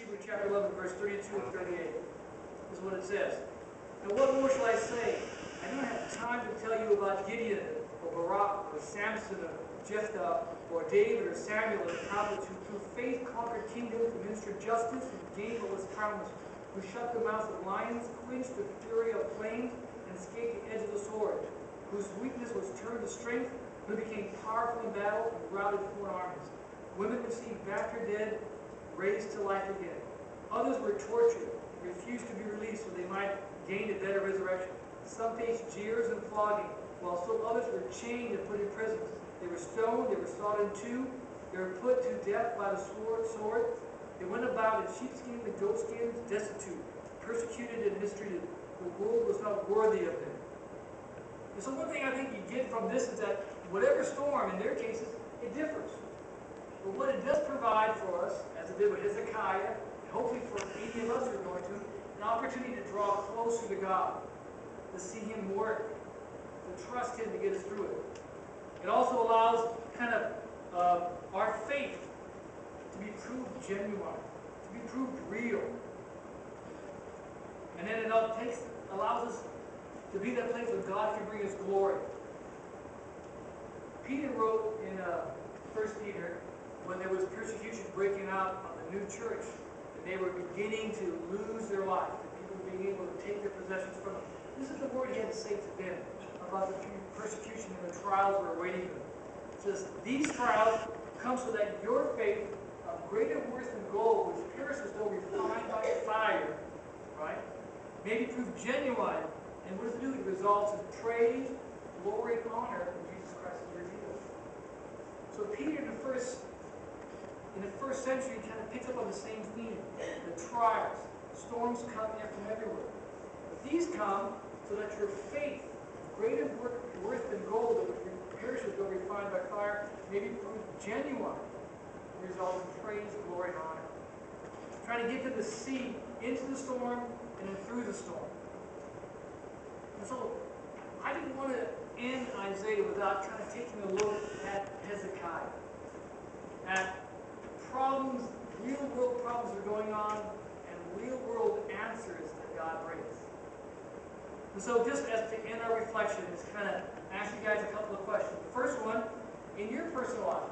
Hebrews chapter 11, verse 32 and 38. This is what it says. And what more shall I say? I don't have time to tell you about Gideon, or Barak, or Samson, or Jephthah, or David, or Samuel, or the prophets, who through faith conquered kingdoms, administered justice, and gained what was promised, who shut the mouths of lions, quenched the fury of flames, and escaped the edge of the sword, whose weakness was turned to strength, who became powerful in battle and routed foreign armies. Women received back their dead, raised to life again. Others were tortured, refused to be released so they might gain a better resurrection. Some faced jeers and flogging, while still others were chained and put in prisons. They were stoned, they were sawed in two, they were put to death by the sword. They went about in sheepskins and goatskins, destitute, persecuted and mistreated. The world was not worthy of them. And so one thing I think you get from this is that whatever storm, in their cases, it differs. But what it does provide for us, as it did with Hezekiah, and hopefully for any of us who are going to, an opportunity to draw closer to God, to see Him work, to trust Him to get us through it. It also allows kind of our faith to be proved genuine, to be proved real. And then it allows us to be that place where God can bring us glory. Peter wrote in 1 Peter, when there was persecution breaking out on the new church, and they were beginning to lose their life, and people were being able to take their possessions from them. This is the word he had to say to them about the persecution and the trials that were awaiting them. It says, these trials come so that your faith, of greater worth than gold, which perishes though refined by fire, right, may be proved genuine. And what does it do? It results in praise, glory, and honor when Jesus Christ is revealed. So Peter in the first century kind of picks up on the same theme. The trials, storms come from everywhere. But these come so that your faith, greater worth than gold, that perishes though refined by fire, may be proved genuine, and result in praise, glory, and honor. Trying to get them to see into the storm and then through the storm. And so I didn't want to end Isaiah without kind of taking a look at Hezekiah, at problems, real-world problems that are going on, and real-world answers that God brings. And so just as to end our reflection, is kind of ask you guys a couple of questions. The first one, in your personal life,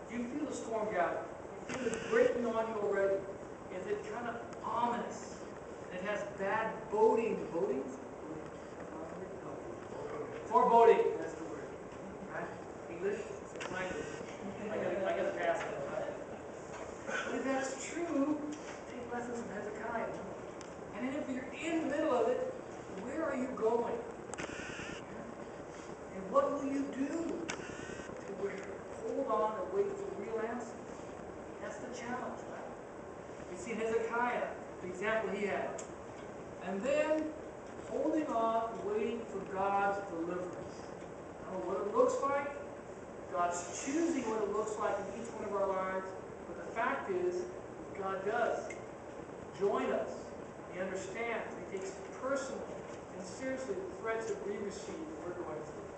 do you feel the storm gathering? Do you feel it breaking on you already? Is it kind of ominous? And it has bad boding. Bodings? Foreboding, that's the word. Right? English? It's language. I got to pass it. Right? But if that's true, take lessons from Hezekiah. And then if you're in the middle of it, where are you going? And what will you do to hold on and wait for real answers? That's the challenge, right? We see Hezekiah, the example he had. And then holding on, waiting for God's deliverance. I don't know what it looks like. God's choosing what it looks like in each one of our lives. But the fact is, God does join us. He understands. He takes personally and seriously the threats that we receive and we're going through.